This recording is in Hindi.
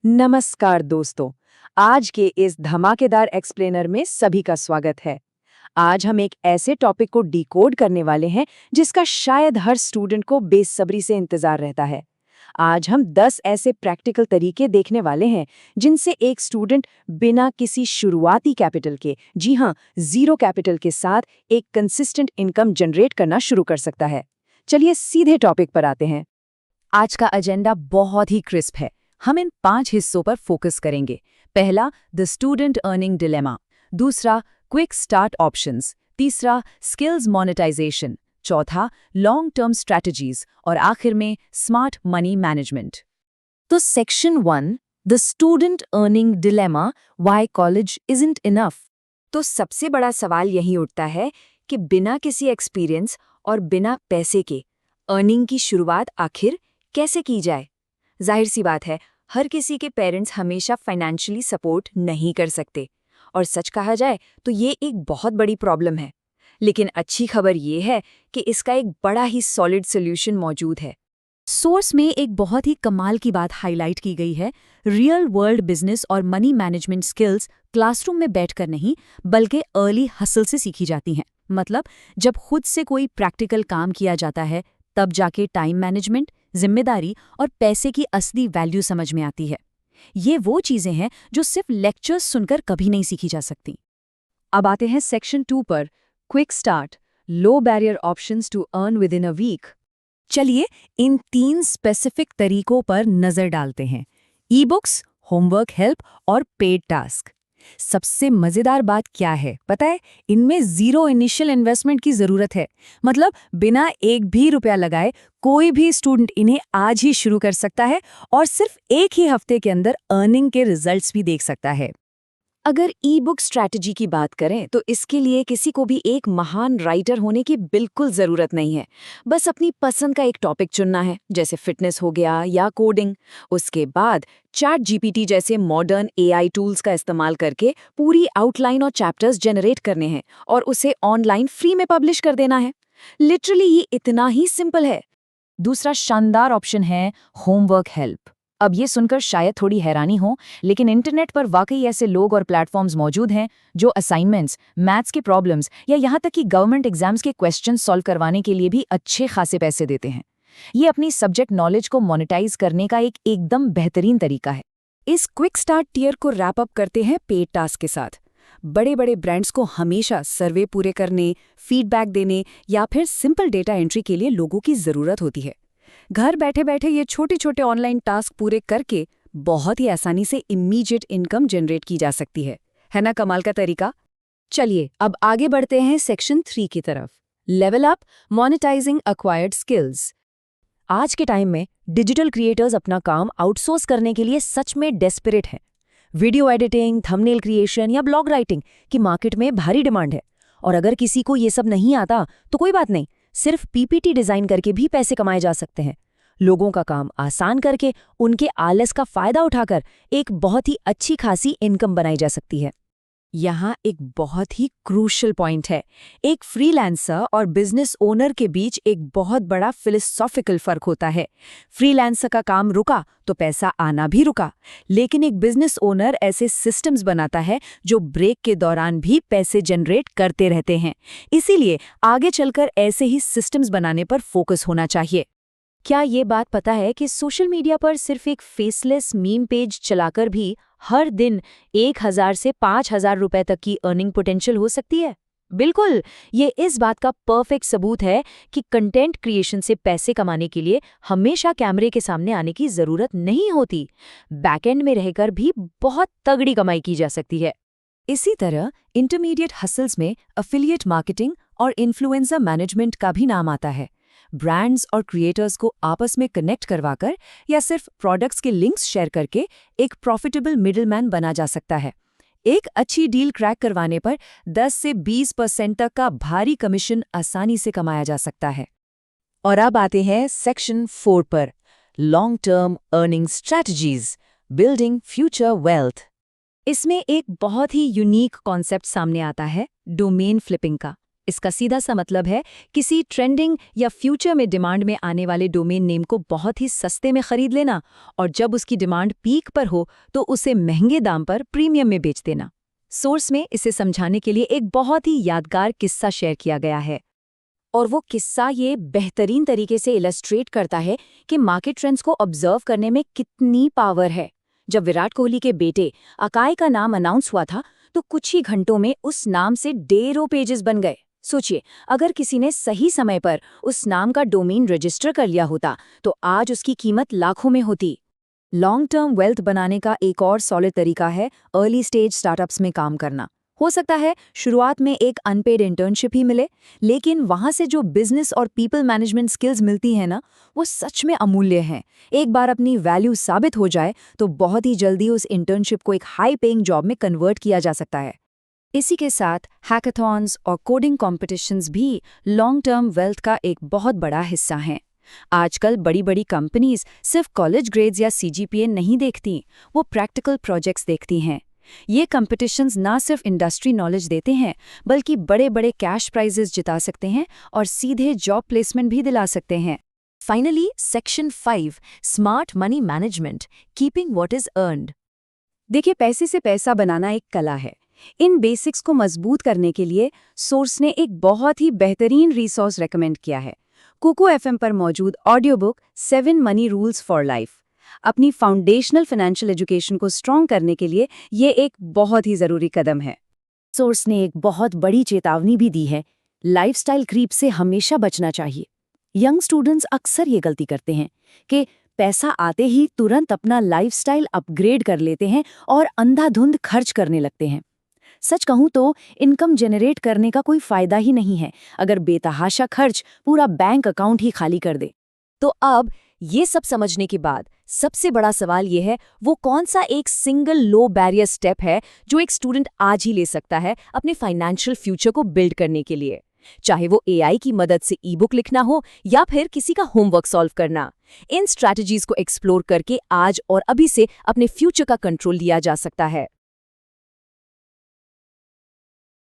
नमस्कार दोस्तों। आज के इस धमाकेदार एक्सप्लेनर में सभी का स्वागत है। आज हम एक ऐसे टॉपिक को डिकोड करने वाले हैं जिसका शायद हर स्टूडेंट को बेसब्री से इंतजार रहता है। आज हम 10 ऐसे प्रैक्टिकल तरीके देखने वाले हैं जिनसे एक स्टूडेंट बिना किसी शुरुआती कैपिटल के, जी हाँ, जीरो कैपिटल के साथ एक कंसिस्टेंट इनकम जनरेट करना शुरू कर सकता है। चलिए सीधे टॉपिक पर आते हैं। आज का एजेंडा बहुत ही क्रिस्प है। हम इन 5 हिस्सों पर फोकस करेंगे। पहला, द स्टूडेंट अर्निंग डिलेमा। दूसरा, क्विक स्टार्ट ऑप्शंस। तीसरा, स्किल्स मोनेटाइजेशन। चौथा, लॉन्ग टर्म स्ट्रैटेजीज। और आखिर में स्मार्ट मनी मैनेजमेंट। तो section 1, the student earning dilemma, why college isn't enough. तो सबसे बड़ा सवाल यही उठता है कि बिना किसी एक्सपीरियंस और बिना पैसे के अर्निंग की शुरुआत आखिर कैसे की जाए। जाहिर सी बात है, हर किसी के पेरेंट्स हमेशा फाइनेंशियली सपोर्ट नहीं कर सकते, और सच कहा जाए तो ये एक बहुत बड़ी प्रॉब्लम है। लेकिन अच्छी खबर ये है कि इसका एक बड़ा ही सॉलिड सोल्यूशन मौजूद है। सोर्स में एक बहुत ही कमाल की बात हाईलाइट की गई है। रियल वर्ल्ड बिजनेस और मनी मैनेजमेंट स्किल्स क्लासरूम में बैठकर नहीं, बल्कि अर्ली हसल से सीखी जाती हैं। मतलब जब खुद से कोई प्रैक्टिकल काम किया जाता है, तब जाके टाइम मैनेजमेंट, जिम्मेदारी और पैसे की असली वैल्यू समझ में आती है। ये वो चीजें हैं जो सिर्फ लेक्चर्स सुनकर कभी नहीं सीखी जा सकती। अब आते हैं सेक्शन 2 पर, quick start, low barrier options to earn within a week. चलिए इन 3 स्पेसिफिक तरीकों पर नजर डालते हैं: ई बुक्स, होमवर्क हेल्प और पेड टास्क। सबसे मजेदार बात क्या है पता है? इनमें जीरो इनिशियल इन्वेस्टमेंट की जरूरत है। मतलब बिना एक भी रुपया लगाए कोई भी स्टूडेंट इन्हें आज ही शुरू कर सकता है और सिर्फ एक ही हफ्ते के अंदर अर्निंग के रिजल्ट्स भी देख सकता है। अगर ई बुक स्ट्रैटेजी की बात करें तो इसके लिए किसी को भी एक महान राइटर होने की बिल्कुल ज़रूरत नहीं है। बस अपनी पसंद का एक टॉपिक चुनना है, जैसे फिटनेस हो गया या कोडिंग। उसके बाद चैट जीपीटी जैसे मॉडर्न एआई टूल्स का इस्तेमाल करके पूरी आउटलाइन और चैप्टर्स जनरेट करने हैं और उसे ऑनलाइन फ्री में पब्लिश कर देना है। लिटरली ये इतना ही सिंपल है। दूसरा शानदार ऑप्शन है होमवर्क हेल्प। अब ये सुनकर शायद थोड़ी हैरानी हो, लेकिन इंटरनेट पर वाकई ऐसे लोग और प्लेटफॉर्म्स मौजूद हैं जो असाइनमेंट्स, मैथ्स के प्रॉब्लम्स या यहाँ तक कि गवर्नमेंट एग्जाम्स के क्वेश्चन सॉल्व करवाने के लिए भी अच्छे खासे पैसे देते हैं। ये अपनी सब्जेक्ट नॉलेज को मोनेटाइज करने का एक एकदम बेहतरीन तरीका है। इस क्विक स्टार्ट टियर को रैप अप करते हैं पेड टास्क के साथ। बड़े बड़े ब्रांड्स को हमेशा सर्वे पूरे करने, फीडबैक देने या फिर सिंपल डेटा एंट्री के लिए लोगों की जरूरत होती है। घर बैठे बैठे ये छोटे छोटे ऑनलाइन टास्क पूरे करके बहुत ही आसानी से इमीडिएट इनकम जनरेट की जा सकती है ना कमाल का तरीका? चलिए अब आगे बढ़ते हैं सेक्शन 3 की तरफ, level up, monetising acquired skills. आज के टाइम में डिजिटल क्रिएटर्स अपना काम आउटसोर्स करने के लिए सच में डेस्परेट हैं। वीडियो एडिटिंग, थंबनेल क्रिएशन या ब्लॉग राइटिंग की मार्केट में भारी डिमांड है। और अगर किसी को ये सब नहीं आता तो कोई बात नहीं, सिर्फ पीपीटी डिजाइन करके भी पैसे कमाए जा सकते हैं। लोगों का काम आसान करके उनके आलस का फायदा उठाकर एक बहुत ही अच्छी खासी इनकम बनाई जा सकती है। यहाँ एक बहुत ही क्रूशियल पॉइंट है। एक फ्रीलांसर और बिजनेस ओनर के बीच एक बहुत बड़ा फिलोसॉफिकल फर्क होता है। फ्रीलांसर का काम रुका तो पैसा आना भी रुका, लेकिन एक बिजनेस ओनर ऐसे सिस्टम्स बनाता है जो ब्रेक के दौरान भी पैसे जनरेट करते रहते हैं। इसीलिए आगे चलकर ऐसे ही सिस्टम्स बनाने पर फोकस होना चाहिए। क्या ये बात पता है कि सोशल मीडिया पर सिर्फ एक फेसलेस मीम पेज चलाकर भी हर दिन 1000 से 5000 रुपए तक की अर्निंग पोटेंशियल हो सकती है? बिल्कुल, ये इस बात का परफेक्ट सबूत है कि कंटेंट क्रिएशन से पैसे कमाने के लिए हमेशा कैमरे के सामने आने की जरूरत नहीं होती। बैकएंड में रहकर भी बहुत तगड़ी कमाई की जा सकती है। इसी तरह इंटरमीडिएट हसल्स में एफिलिएट मार्केटिंग और इन्फ्लुएंसर मैनेजमेंट का भी नाम आता है। ब्रांड्स और क्रिएटर्स को आपस में कनेक्ट करवाकर या सिर्फ प्रोडक्ट्स के लिंक्स शेयर करके एक प्रॉफिटेबल मिडलमैन बना जा सकता है। एक अच्छी डील क्रैक करवाने पर 10 से 20% तक का भारी कमीशन आसानी से कमाया जा सकता है। और अब आते हैं सेक्शन 4 पर, long term earning strategies, building future wealth. इसमें एक बहुत ही यूनिक कॉन्सेप्ट सामने आता है, डोमेन फ्लिपिंग का। इसका सीधा सा मतलब है किसी ट्रेंडिंग या फ्यूचर में डिमांड में आने वाले डोमेन नेम को बहुत ही सस्ते में खरीद लेना और जब उसकी डिमांड पीक पर हो तो उसे महंगे दाम पर प्रीमियम में बेच देना। सोर्स में इसे समझाने के लिए एक बहुत ही यादगार किस्सा शेयर किया गया है। और वो किस्सा ये बेहतरीन तरीके से इलस्ट्रेट करता है कि मार्केट ट्रेंड्स को ऑब्जर्व करने में कितनी पावर है। जब विराट कोहली के बेटे अकाई का नाम अनाउंस हुआ था तो कुछ ही घंटों में उस नाम से ढेरों पेजेस बन गए। सोचिए, अगर किसी ने सही समय पर उस नाम का डोमेन रजिस्टर कर लिया होता तो आज उसकी कीमत लाखों में होती। लॉन्ग टर्म वेल्थ बनाने का एक और सॉलिड तरीका है अर्ली स्टेज स्टार्टअप्स में काम करना। हो सकता है शुरुआत में एक अनपेड इंटर्नशिप ही मिले, लेकिन वहां से जो बिजनेस और पीपल मैनेजमेंट स्किल्स मिलती हैं ना, वो सच में अमूल्य हैं। एक बार अपनी वैल्यू साबित हो जाए तो बहुत ही जल्दी उस इंटर्नशिप को एक हाई पेइंग जॉब में कन्वर्ट किया जा सकता है। इसी के साथ हैकाथॉन्स और कोडिंग कॉम्पिटिशन्स भी लॉन्ग टर्म वेल्थ का एक बहुत बड़ा हिस्सा हैं। आजकल बड़ी बड़ी कंपनीज सिर्फ कॉलेज ग्रेड्स या सीजीपीए नहीं देखती, वो प्रैक्टिकल प्रोजेक्ट्स देखती हैं। ये कॉम्पिटिशन्स ना सिर्फ इंडस्ट्री नॉलेज देते हैं बल्कि बड़े बड़े कैश प्राइजेस जिता सकते हैं और सीधे जॉब प्लेसमेंट भी दिला सकते हैं। Finally, section 5 smart money management, keeping what is earned. देखिए, पैसे से पैसा बनाना एक कला है। इन बेसिक्स को मजबूत करने के लिए सोर्स ने एक बहुत ही बेहतरीन रिसोर्स रेकमेंड किया है, कुको एफएम पर मौजूद audio book 7 money rules for life. अपनी फाउंडेशनल फाइनेंशियल एजुकेशन को स्ट्रॉन्ग करने के लिए ये एक बहुत ही जरूरी कदम है। सोर्स ने एक बहुत बड़ी चेतावनी भी दी है, लाइफस्टाइल क्रीप से हमेशा बचना चाहिए। यंग स्टूडेंट्स अक्सर ये गलती करते हैं कि पैसा आते ही तुरंत अपना लाइफस्टाइल अपग्रेड कर लेते हैं और अंधाधुंध खर्च करने लगते हैं। सच कहूं तो इनकम जनरेट करने का कोई फायदा ही नहीं है अगर बेतहाशा खर्च पूरा बैंक अकाउंट ही खाली कर दे। तो अब ये सब समझने के बाद सबसे बड़ा सवाल ये है, वो कौन सा एक सिंगल लो बैरियर स्टेप है जो एक स्टूडेंट आज ही ले सकता है अपने फाइनेंशियल फ्यूचर को बिल्ड करने के लिए, चाहे वो एआई की मदद से ई बुक लिखना हो या फिर किसी का होमवर्क सॉल्व करना। इन स्ट्रैटेजीज को एक्सप्लोर करके आज और अभी से अपने फ्यूचर का कंट्रोल लिया जा सकता है।